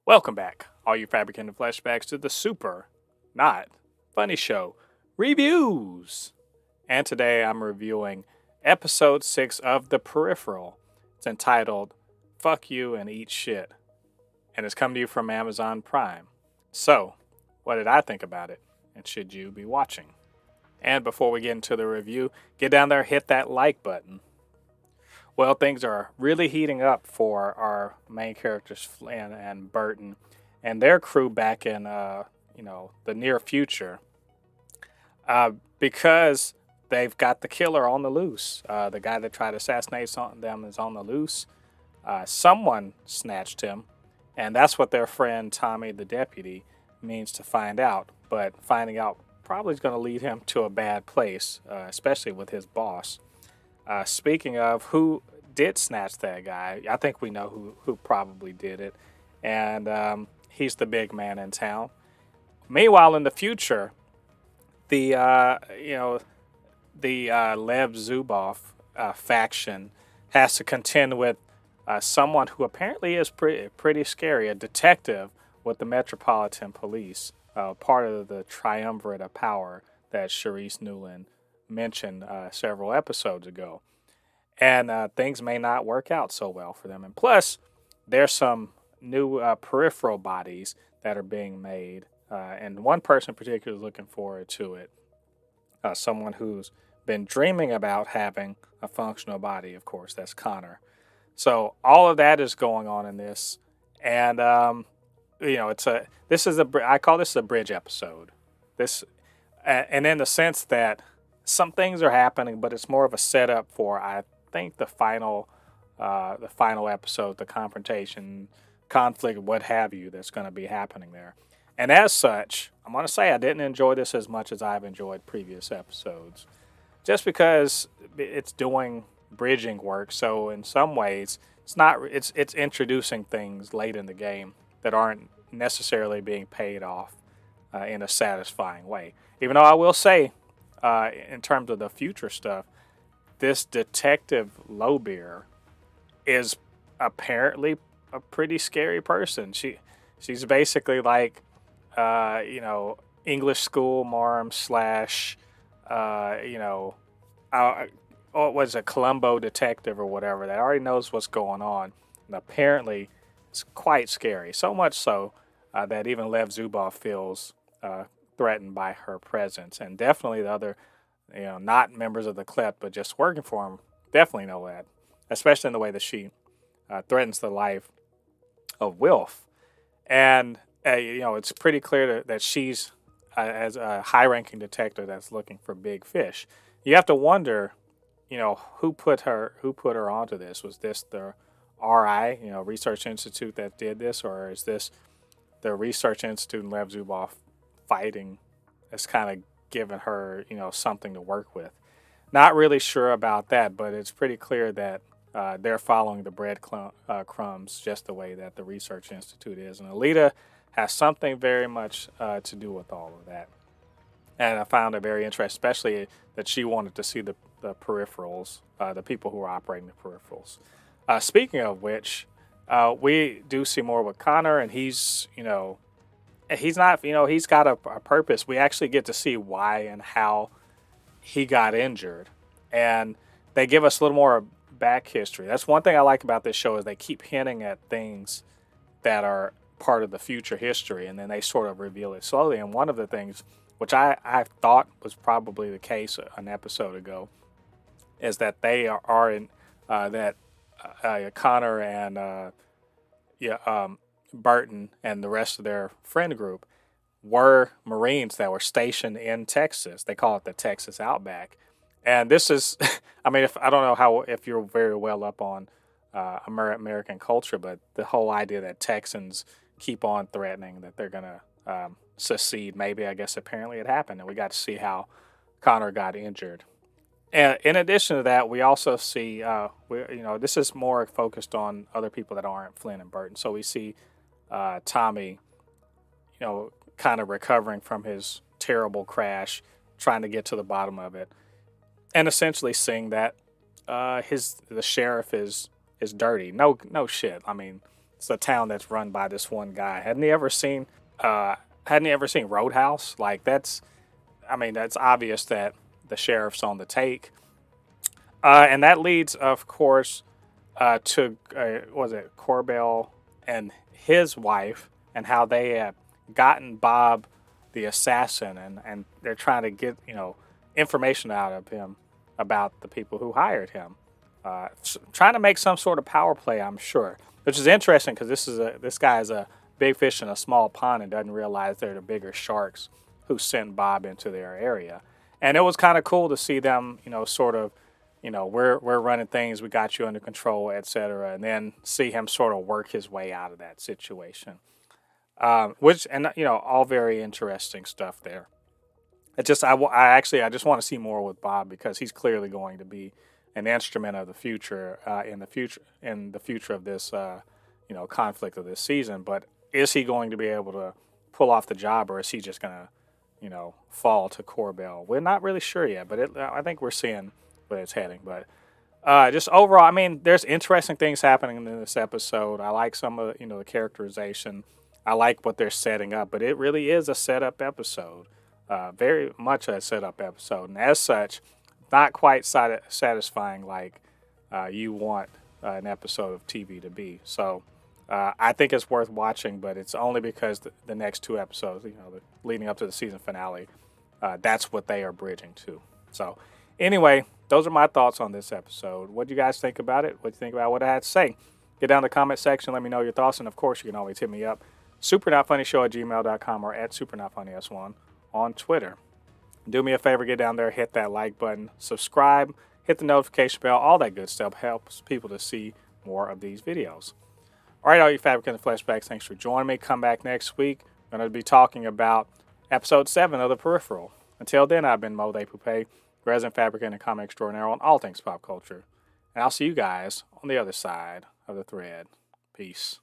Welcome back, all you Fabricants and Fleshbags, to the super, not funny show reviews. And today I'm reviewing episode 6 of The Peripheral. It's entitled Fuck You and Eat Shit. And it's come to you from Amazon Prime. So, what did I think about it? And should you be watching? And before we get into the review, get down there, hit that like button. Well, things are really heating up for our main characters, Flynn and Burton, and their crew back in, the near future, because they've got the killer on the loose. The guy that tried to assassinate them is on the loose. Someone snatched him, and that's what their friend Tommy, the deputy, means to find out. But finding out probably is going to lead him to a bad place, especially with his boss. Speaking of who did snatch that guy, I think we know who probably did it, and he's the big man in town. Meanwhile, in the future, the Lev Zubov faction has to contend with someone who apparently is pretty scary, a detective with the Metropolitan Police, part of the triumvirate of power that Charisse Newland mentioned several episodes ago. And things may not work out so well for them. And plus, there's some new peripheral bodies that are being made. And one person in particular is looking forward to it. Someone who's been dreaming about having a functional body, of course, that's Connor. So all of that is going on in this. And, I call this a bridge episode. And in the sense that some things are happening, but it's more of a setup for, I think, the final episode, the confrontation, conflict, what have you, that's going to be happening there. And as such, I'm going to say I didn't enjoy this as much as I've enjoyed previous episodes, just because it's doing bridging work. So in some ways, it's introducing things late in the game that aren't necessarily being paid off in a satisfying way. Even though I will say, in terms of the future stuff, this detective Lowbeer is apparently a pretty scary person. She's basically like, English school marm slash, was a Columbo detective or whatever that already knows what's going on, and apparently it's quite scary. So much so that even Lev Zubov feels threatened by her presence, and definitely the other, not members of the Klept, but just working for him, definitely know that, especially in the way that she threatens the life of Wilf. And, it's pretty clear that she's, as a high-ranking detective that's looking for big fish. You have to wonder, who put her onto this? Was this the RI, Research Institute that did this, or is this the Research Institute and Lev Zubov fighting that's kind of giving her, something to work with? Not really sure about that, but it's pretty clear that they're following the breadcrumbs just the way that the Research Institute is. And Alita has something very much to do with all of that. And I found it very interesting, especially that she wanted to see the peripherals, the people who are operating the peripherals. Speaking of which, we do see more with Connor, and he's not, he's got a purpose. We actually get to see why and how he got injured. And they give us a little more back history. That's one thing I like about this show, is they keep hinting at things that are part of the future history, and then they sort of reveal it slowly. And one of the things, which I thought was probably the case an episode ago, is that they are in, Connor and Burton and the rest of their friend group were Marines that were stationed in Texas. They call it the Texas Outback. And this is, I mean, I don't know if you're very well up on American culture, but the whole idea that Texans keep on threatening that they're going to secede, maybe, I guess apparently it happened, and we got to see how Connor got injured. And in addition to that, we also see, this is more focused on other people that aren't Flynn and Burton. So we see Tommy, kind of recovering from his terrible crash, trying to get to the bottom of it, and essentially seeing that the sheriff is dirty. No shit. I mean, it's a town that's run by this one guy. Hadn't he ever seen Roadhouse? Like that's obvious that the sheriff's on the take. And that leads, of course, to was it Corbell and his wife, and how they have gotten Bob the assassin, and they're trying to get information out of him about the people who hired him, trying to make some sort of power play, I'm sure, which is interesting because this guy is a big fish in a small pond and doesn't realize they're the bigger sharks who sent Bob into their area. And it was kind of cool to see them, sort of, we're running things, we got you under control, etc., and then see him sort of work his way out of that situation. All very interesting stuff there. I just want to see more with Bob because he's clearly going to be an instrument of the future in the future of this conflict of this season. But is he going to be able to pull off the job, or is he just going to fall to Corbell? We're not really sure yet, but I think we're seeing where it's heading. But just overall, there's interesting things happening in this episode. I like some of the characterization. I like what they're setting up, but it really is a setup episode, very much a setup episode, and as such, not quite satisfying like you want an episode of TV to be. So I think it's worth watching, but it's only because the next two episodes, leading up to the season finale, that's what they are bridging to. So anyway, those are my thoughts on this episode. What do you guys think about it? What do you think about what I had to say? Get down in the comment section. Let me know your thoughts. And, of course, you can always hit me up. supernotfunnyshow@gmail.com or at supernotfunnys1 on Twitter. Do me a favor. Get down there. Hit that like button. Subscribe. Hit the notification bell. All that good stuff helps people to see more of these videos. All right, all you Fabricans and Fleshbags, thanks for joining me. Come back next week. I'm going to be talking about Episode 7 of The Peripheral. Until then, I've been Mo De Poupée, resident fabricant and comic extraordinaire on all things pop culture. And I'll see you guys on the other side of the thread. Peace.